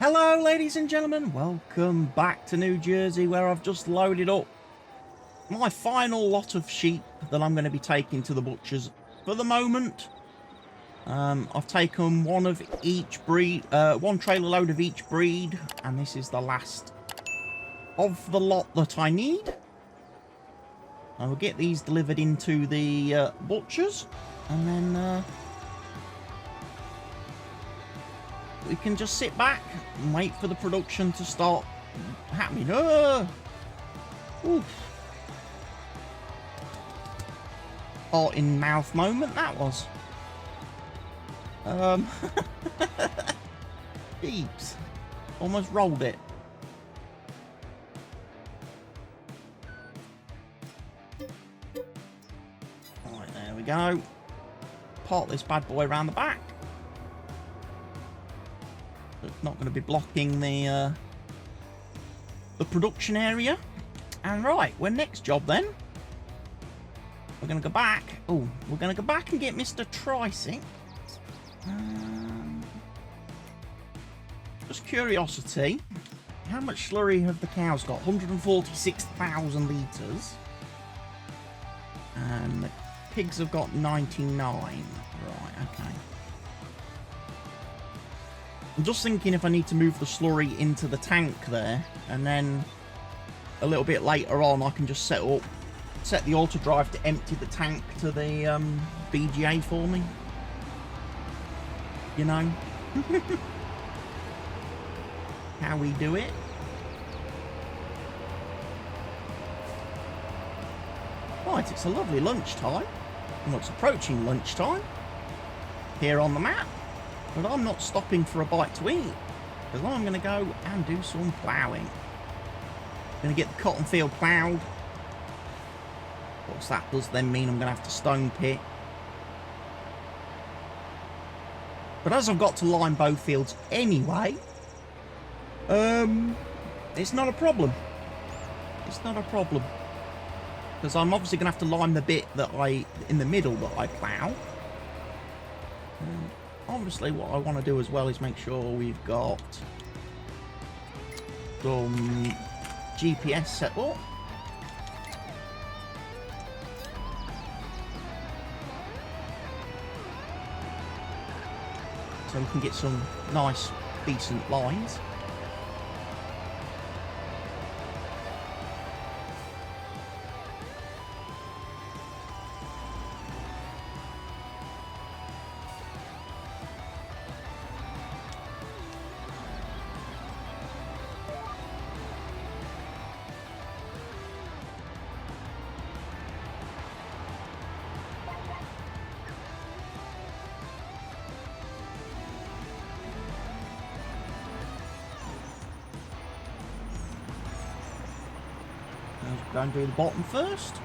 Hello ladies and gentlemen, welcome back to New Jersey, where I've just loaded up my final lot of sheep that I'm going to be taking to the butchers for the moment. I've taken one of each breed, one trailer load of each breed, and this is the last of the lot that I need. I will get these delivered into the butchers, and then we can just sit back and wait for the production to start happening. Oof. Heart in mouth moment that was. Jeeps. Almost rolled it. Right, there we go. Part this bad boy around the back. It's not going to be blocking the production area. And right, we're next job then. We're going to go back. Oh, we're going to go back and get Mr. Tricing. Just curiosity, how much slurry have the cows got? 146,000 litres. And the pigs have got 99. Right, okay. I'm just thinking if I need to move the slurry into the tank there, and then a little bit later on I can just set the auto drive to empty the tank to the BGA for me. You know? How we do it. Right, it's a lovely lunchtime. Well, it's approaching lunchtime here on the map. But I'm not stopping for a bite to eat, because I'm going to go and do some ploughing. Going to get the cotton field ploughed. Of course, that does then mean I'm going to have to stone pit. But as I've got to line both fields anyway, it's not a problem. It's not a problem. Because I'm obviously going to have to line the bit that in the middle that I plough. Obviously, what I want to do as well is make sure we've got some GPS set up. So we can get some nice, decent lines. Go and do the bottom first.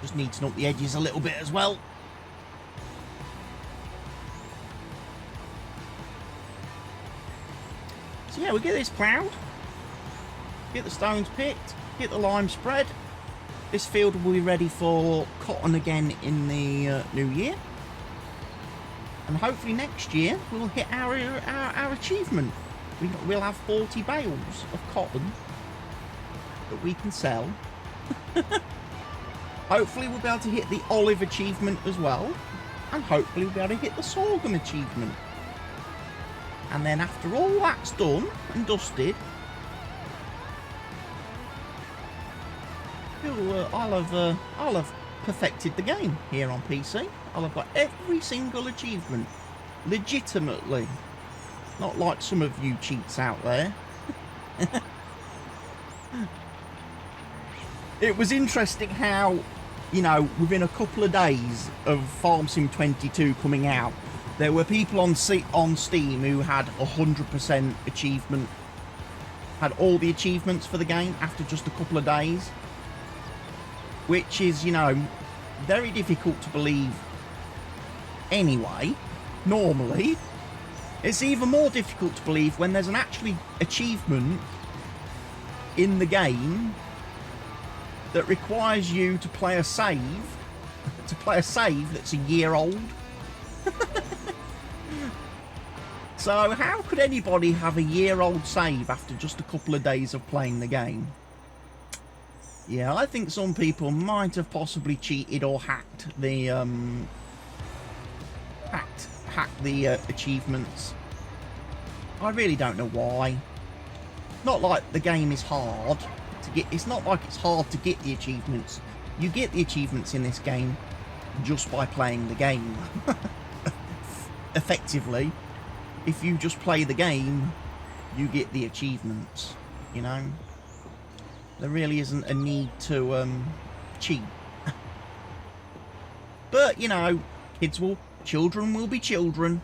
Just neaten up the edges a little bit as well. So yeah, we'll get this ploughed, get the stones picked, get the lime spread. This field will be ready for cotton again in the new year. And hopefully next year we'll hit our achievement. We'll have 40 bales of cotton that we can sell. Hopefully we'll be able to hit the olive achievement as well. and hopefully we'll be able to hit the sorghum achievement. And then after all that's done and dusted, I'll have perfected the game here on PC. I'll have got every single achievement legitimately, not like some of you cheats out there. It was interesting how, you know, within a couple of days of Farm Sim 22 coming out, there were people on Steam who had 100% achievement, had all the achievements for the game after just a couple of days, which is, you know, very difficult to believe anyway. Normally, it's even more difficult to believe when there's an actually achievement in the game that requires you to play a save, that's a year old. So how could anybody have a year-old save after just a couple of days of playing the game? Yeah, I think some people might have possibly cheated or hacked the achievements. I really don't know why. Not like the game is hard to get. It's not like it's hard to get the achievements. You get the achievements in this game just by playing the game. Effectively, if you just play the game, you get the achievements, you know. There really isn't a need to cheat. But, you know, children will be children,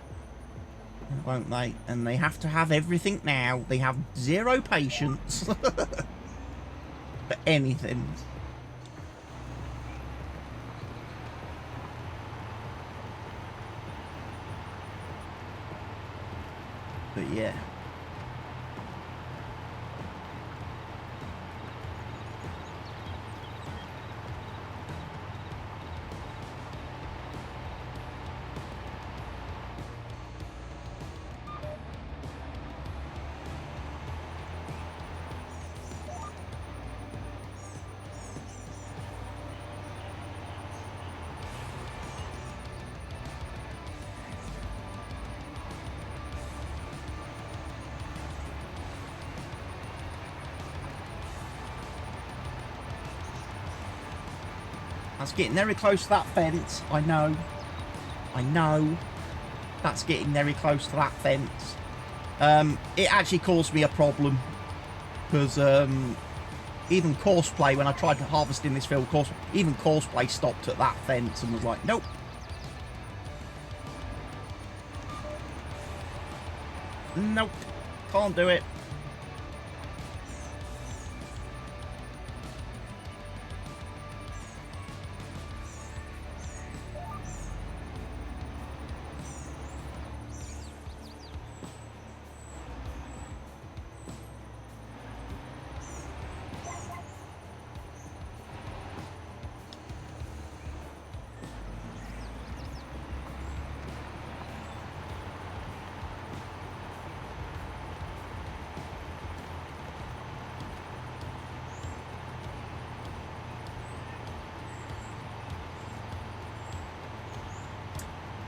won't they? And they have to have everything now. They have zero patience for anything. But yeah. That's getting very close to that fence. I know. That's getting very close to that fence. It actually caused me a problem. Because even Courseplay, when I tried to harvest in this field, even Courseplay stopped at that fence and was like, nope. Nope. Can't do it.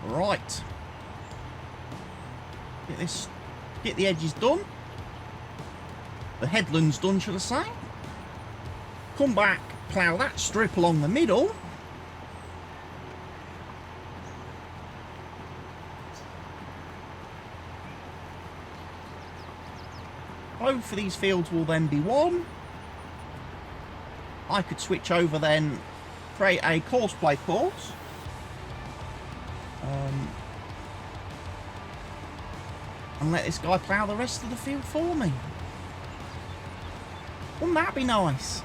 Right. Get the edges done. The headlands done, should I say. Come back, plough that strip along the middle. Both of these fields will then be one. I could switch over then, create a Courseplay course. And let this guy plough the rest of the field for me. Wouldn't that be nice?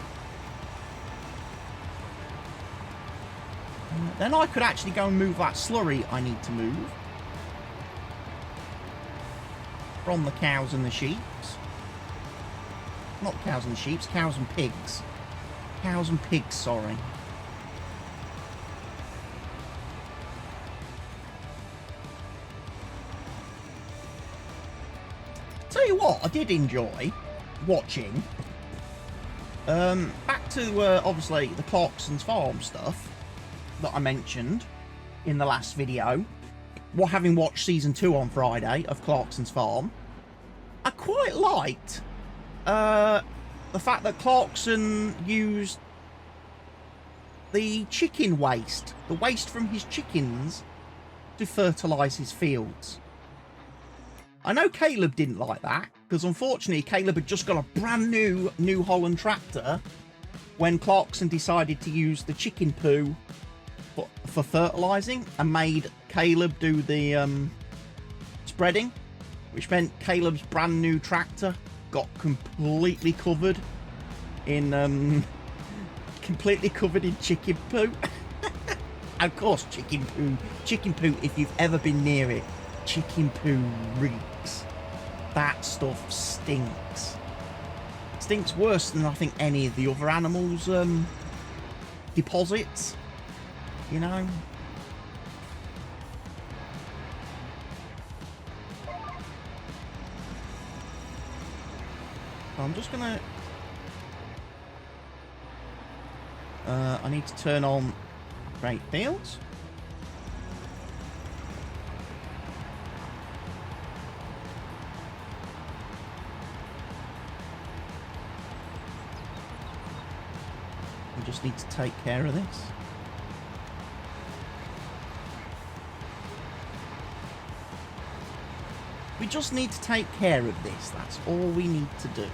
Then I could actually go and move that slurry I need to move from the cows and the sheep. Not cows and sheep, cows and pigs. Cows and pigs, sorry. Tell you what, I did enjoy watching. Back to obviously the Clarkson's farm stuff that I mentioned. in the last video, having watched season 2 on Friday of Clarkson's Farm, I quite liked the fact that Clarkson used the chicken waste, the waste from his chickens, to fertilise his fields. I know Caleb didn't like that, because unfortunately Caleb had just got a brand new New Holland tractor when Clarkson decided to use the chicken poo for fertilising, and made Caleb do the spreading, which meant Caleb's brand new tractor got completely covered in chicken poo. Of course, chicken poo, if you've ever been near it, chicken poo reeks. That stuff stinks. Stinks worse than I think any of the other animals' deposits, you know. I'm just gonna I need to turn on Great Fields. We just need to take care of this. We just need to take care of this. That's all we need to do.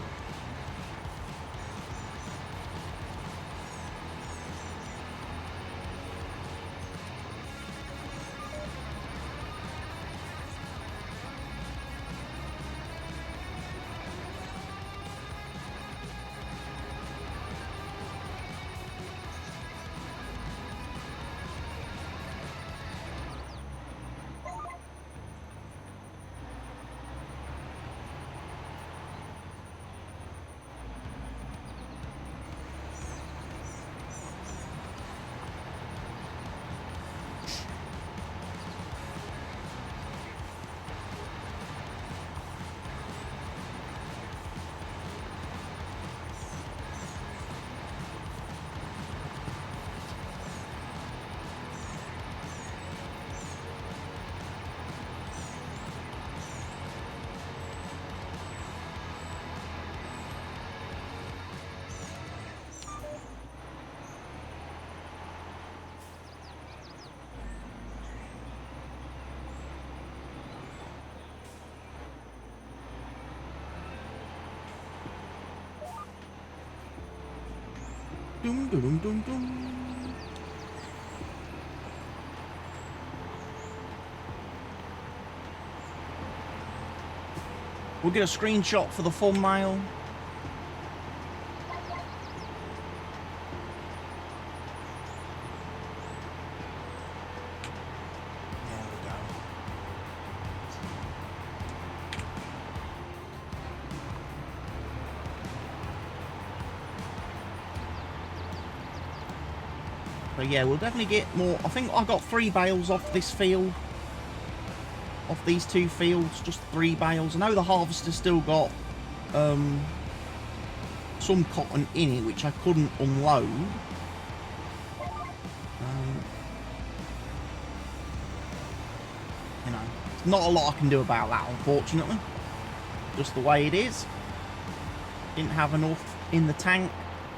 Dum, dum, dum, dum. We'll get a screenshot for the thumbnail. So yeah, we'll definitely get more. I think I got 3 bales off this field. Off these 2 fields, just 3 bales. I know the harvester's still got some cotton in it, which I couldn't unload. You know, there's not a lot I can do about that, unfortunately. Just the way it is. Didn't have enough in the tank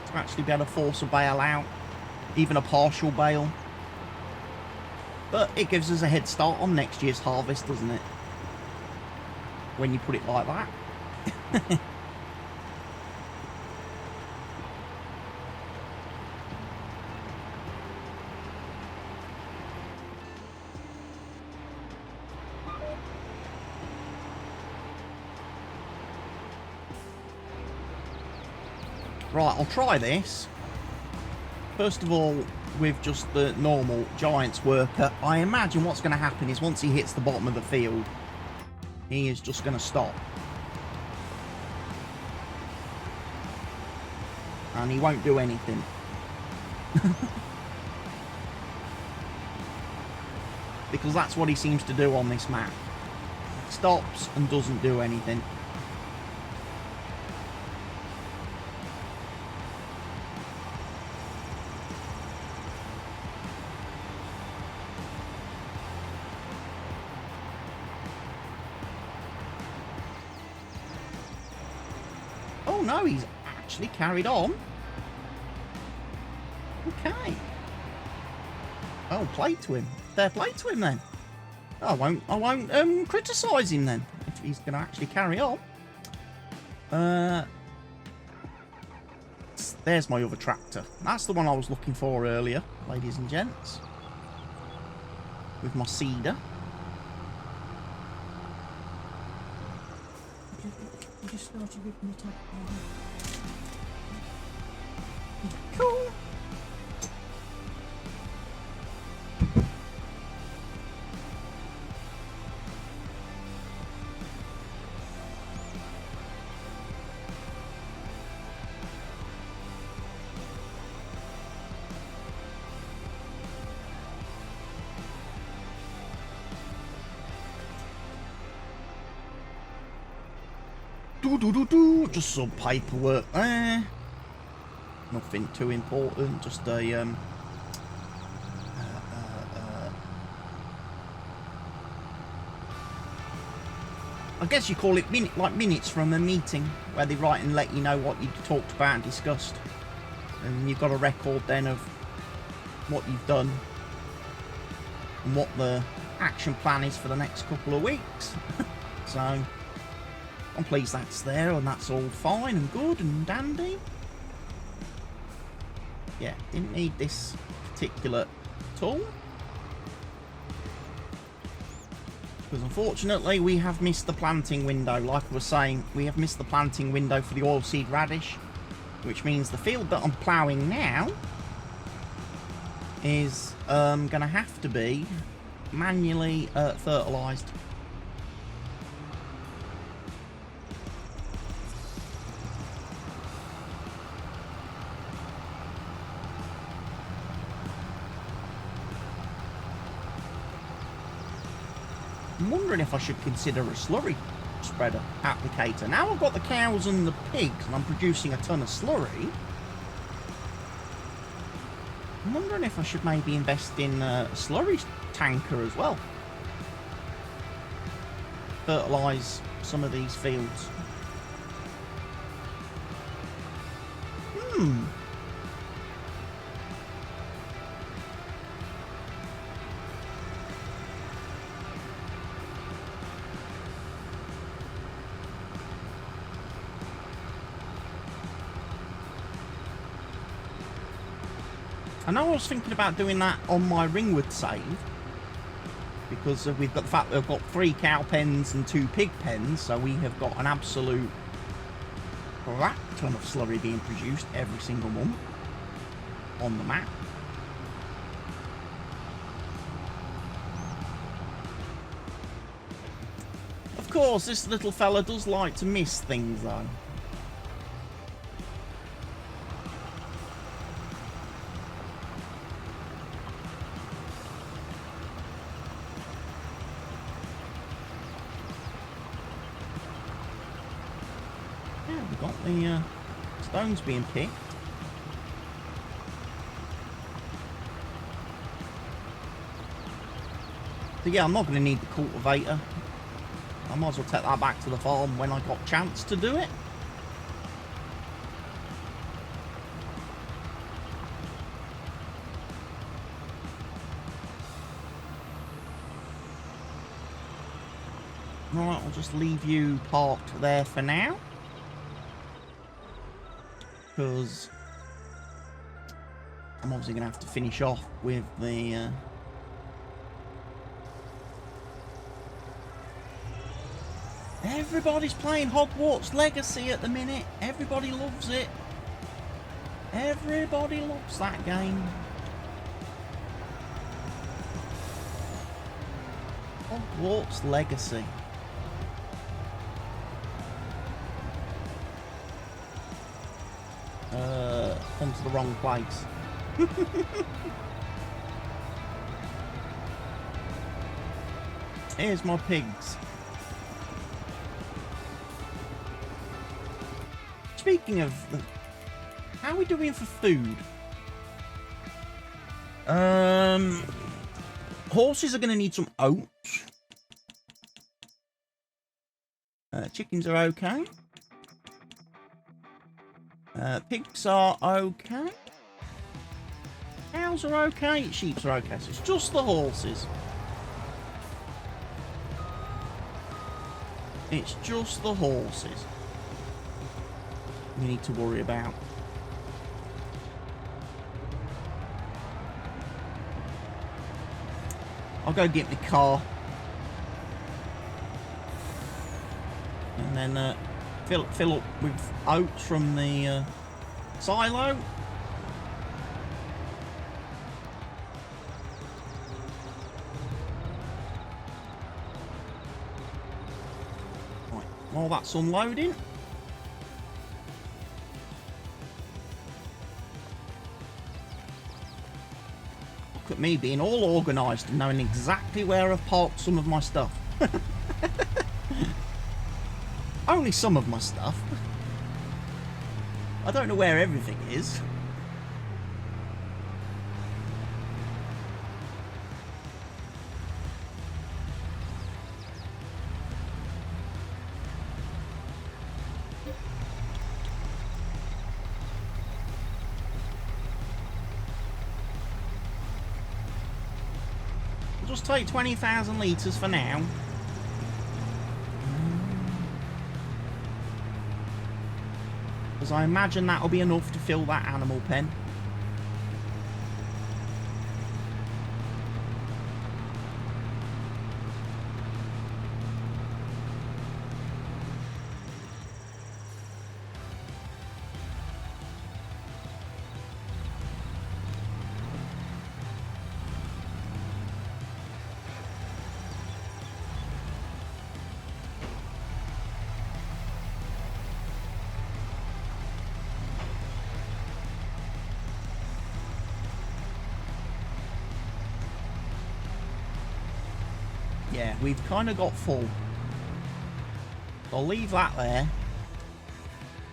to actually be able to force a bale out. Even a partial bale. But it gives us a head start on next year's harvest, doesn't it? When you put it like that. Right, I'll try this. First of all, with just the normal Giants worker, I imagine what's going to happen is once he hits the bottom of the field, he is just going to stop. And he won't do anything. Because that's what he seems to do on this map. Stops and doesn't do anything. no, he's actually carried on. Okay. Oh, play to him. Fair play to him then. I won't criticise him then if he's going to actually carry on. There's my other tractor. That's the one I was looking for earlier, ladies and gents. With my seeder. I just started ripping it up. Cool. Just some paperwork there. Nothing too important. Just a I guess you call it minutes from a meeting where they write and let you know what you talked about and discussed, and you've got a record then of what you've done and what the action plan is for the next couple of weeks. So I'm pleased that's there and that's all fine and good and dandy. Yeah, didn't need this particular tool. Because unfortunately we have missed the planting window. Like I was saying, we have missed the planting window for the oilseed radish. Which means the field that I'm ploughing now is going to have to be manually fertilised. I'm wondering if I should consider a slurry spreader applicator. Now I've got the cows and the pigs and I'm producing a ton of slurry. I'm wondering if I should maybe invest in a slurry tanker as well. Fertilise some of these fields. I know I was thinking about doing that on my Ringwood save, because we've got the fact that we've got 3 cow pens and 2 pig pens, so we have got an absolute crap ton of slurry being produced every single month on the map. Of course, this little fella does like to miss things though. The stones being picked. So yeah, I'm not going to need the cultivator. I might as well take that back to the farm when I got a chance to do it. Right, I'll just leave you parked there for now. Because I'm obviously going to have to finish off with the everybody's playing Hogwarts Legacy at the minute. Everybody loves it. Everybody loves that game. Hogwarts Legacy. Come to the wrong place. Here's my pigs. Speaking of, how are we doing for food? Horses are going to need some oats. Chickens are okay. Pigs are okay. Cows are okay. Sheep are okay. So it's just the horses. It's just the horses we need to worry about. I'll go get the car. And then fill up with oats from the silo. Right, while that's unloading. Look at me being all organised and knowing exactly where I've parked some of my stuff. Only some of my stuff. I don't know where everything is. I'll just take 20,000 litres for now. Because I imagine that'll be enough to fill that animal pen. Yeah, we've kind of got full. I'll leave that there.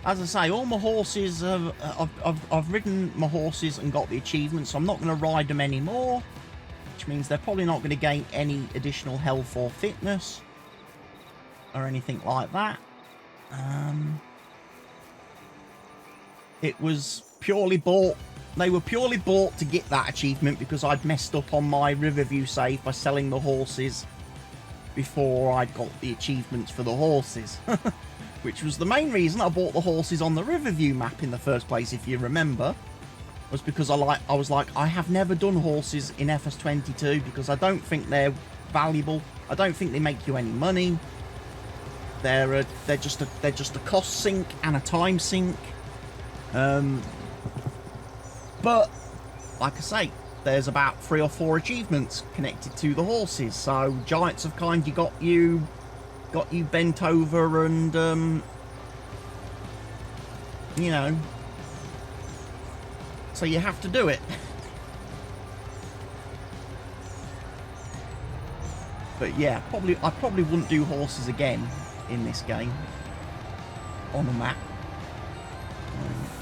As I say, all my horses, I've ridden my horses and got the achievements, so I'm not going to ride them anymore. Which means they're probably not going to gain any additional health or fitness. Or anything like that. It was purely bought. They were purely bought to get that achievement because I'd messed up on my Riverview save by selling the horses before I'd got the achievements for the horses. Which was the main reason I bought the horses on the Riverview map in the first place, if you remember. Was because I was like, I have never done horses in FS22 because I don't think they're valuable. I don't think they make you any money. They're just a cost sink and a time sink. But like I say, there's about 3 or 4 achievements connected to the horses. So Giants of Kind, got you bent over and you know, so you have to do it. But yeah, I probably wouldn't do horses again in this game on a map.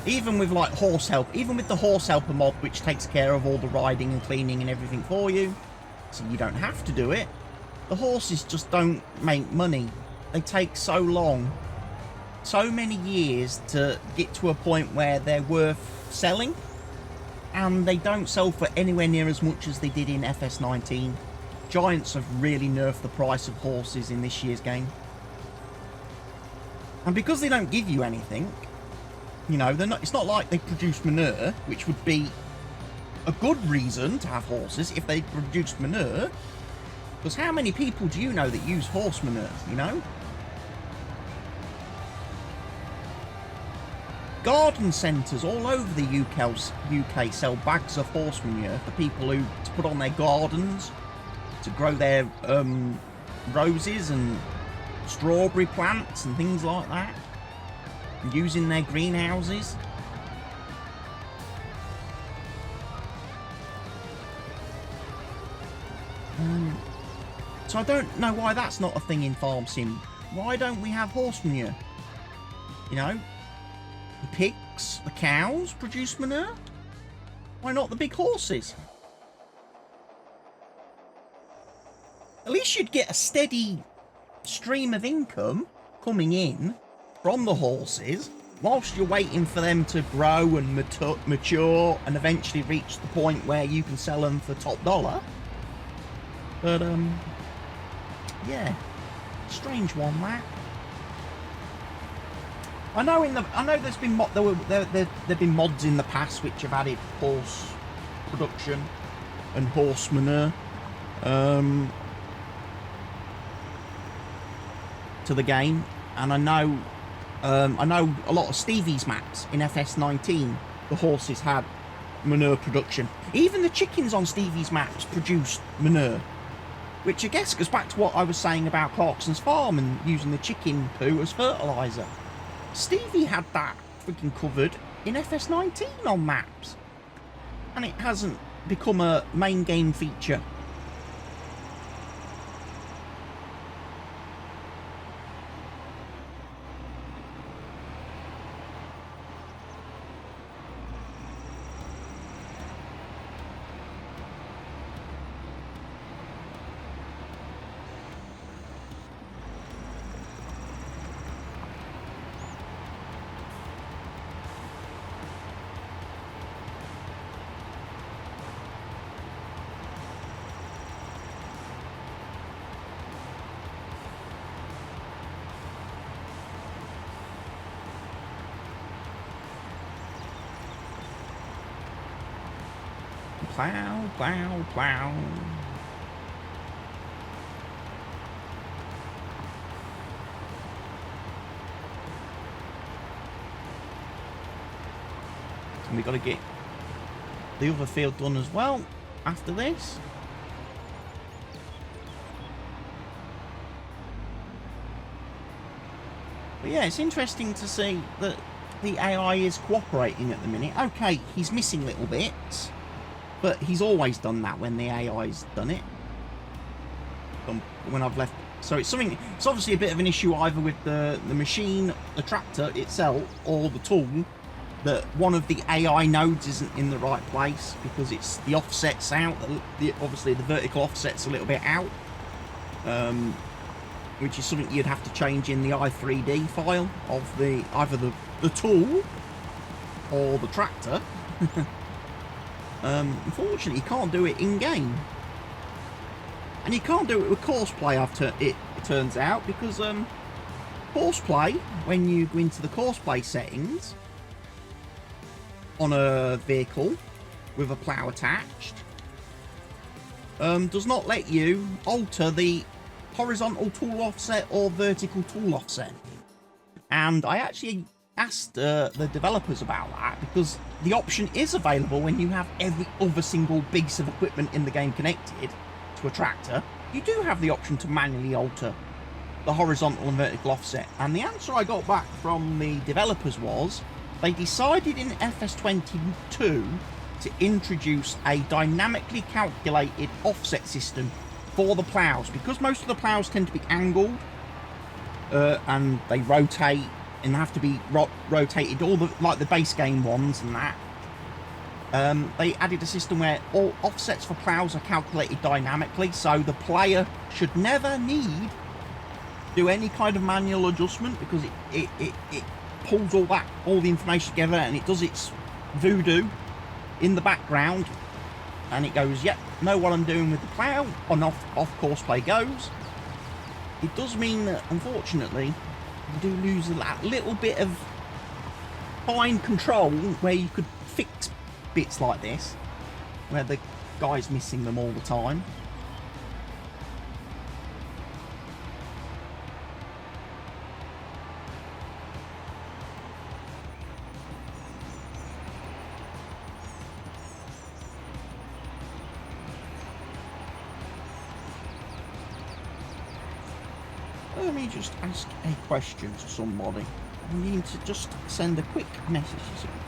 Even with like horse help, even with the horse helper mod, which takes care of all the riding and cleaning and everything for you, so you don't have to do it. The horses just don't make money. They take so long, so many years to get to a point where they're worth selling, and they don't sell for anywhere near as much as they did in FS19. Giants have really nerfed the price of horses in this year's game. And because they don't give you anything, you know, it's not like they produce manure, which would be a good reason to have horses if they produced manure. Because how many people do you know that use horse manure, you know? Garden centres all over the UK sell bags of horse manure for people to put on their gardens, to grow their roses and strawberry plants and things like that, using their greenhouses. So I don't know why that's not a thing in Farm Sim. Why don't we have horse manure? You know, the pigs, the cows produce manure. Why not the big horses? At least you'd get a steady stream of income coming in from the horses, whilst you're waiting for them to grow and mature and eventually reach the point where you can sell them for top dollar. But yeah, strange one, that. I know there's been there've been mods in the past which have added horse production and horse manure to the game, and I know a lot of Stevie's maps in FS19 the horses had manure production. Even the chickens on Stevie's maps produced manure, which I guess goes back to what I was saying about Clarkson's farm and using the chicken poo as fertiliser. Stevie had that freaking covered in FS19 on maps, and it hasn't become a main game feature. Plow, plow, plow. And we got to get the other field done as well after this. But yeah, it's interesting to see that the AI is cooperating at the minute. Okay, he's missing little bits, but he's always done that when the AI's done it. When I've left, so it's something. It's obviously a bit of an issue either with the machine, the tractor itself, or the tool. That one of the AI nodes isn't in the right place because it's the offset's out. Obviously, the vertical offset's a little bit out, which is something you'd have to change in the i3D file of either the tool or the tractor. Unfortunately, you can't do it in game, and you can't do it with courseplay. It turns out, because courseplay, when you go into the courseplay settings on a vehicle with a plough attached, does not let you alter the horizontal tool offset or vertical tool offset. And I actually asked the developers about that, because the option is available when you have every other single piece of equipment in the game connected to a tractor. You do have the option to manually alter the horizontal and vertical offset, and the answer I got back from the developers was they decided in FS22 to introduce a dynamically calculated offset system for the ploughs, because most of the ploughs tend to be angled and they rotate and have to be rotated, all the base game ones and that. They added a system where all offsets for ploughs are calculated dynamically, so the player should never need do any kind of manual adjustment, because it pulls all the information together, and it does its voodoo in the background, and it goes, yep, know what I'm doing with the plough, on off course play goes. It does mean that, unfortunately, you do lose that little bit of fine control where you could fix bits like this, where the guy's missing them all the time. Let me just ask a question to somebody. I need to just send a quick message to somebody.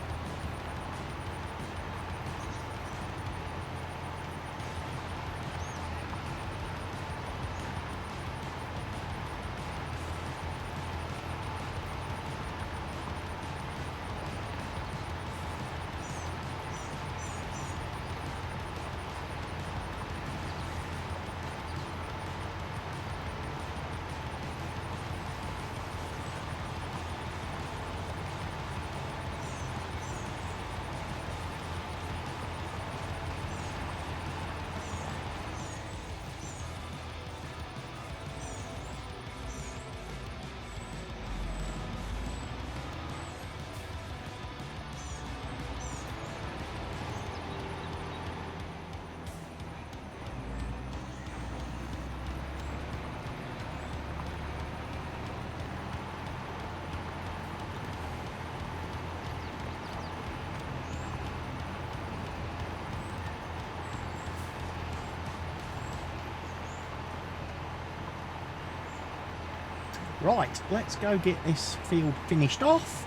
Right, let's go get this field finished off.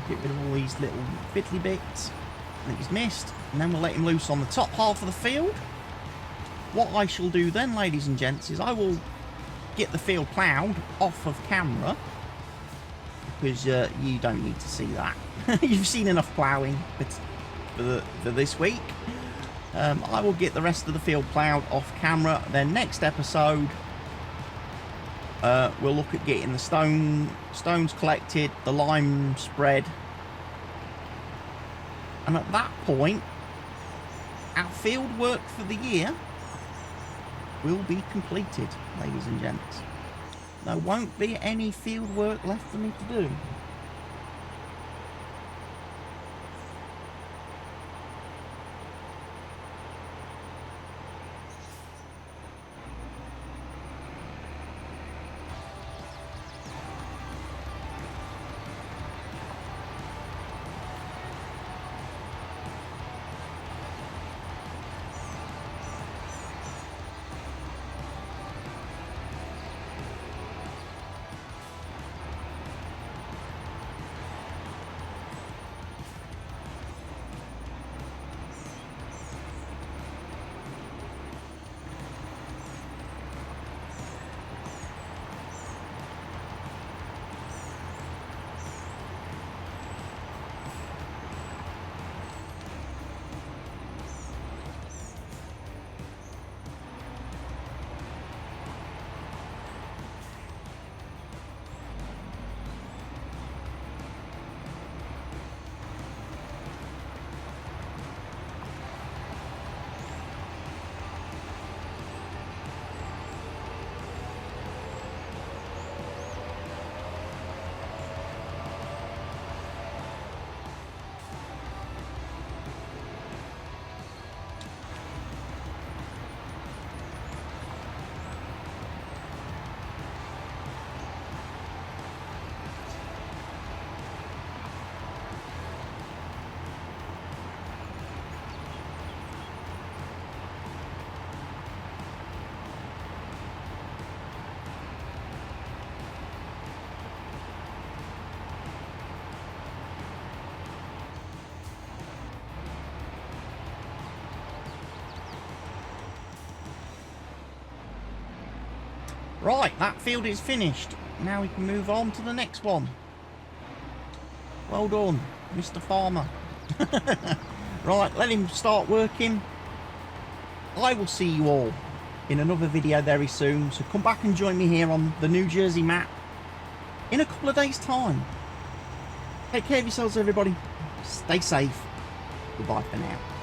Get rid of all these little fiddly bits that he's missed, and then we'll let him loose on the top half of the field. What I shall do then, ladies and gents, is I will get the field ploughed off of camera, because you don't need to see that. You've seen enough ploughing for this week. I will get the rest of the field ploughed off camera. Then next episode, we'll look at getting the stones collected, the lime spread, and at that point, our field work for the year will be completed, ladies and gents. There won't be any field work left for me to do. Right, that field is finished. Now we can move on to the next one. Well done, Mr. Farmer. Right, let him start working. I will see you all in another video very soon, so come back and join me here on the New Jersey map in a couple of days' time. Take care of yourselves, everybody. Stay safe. Goodbye for now.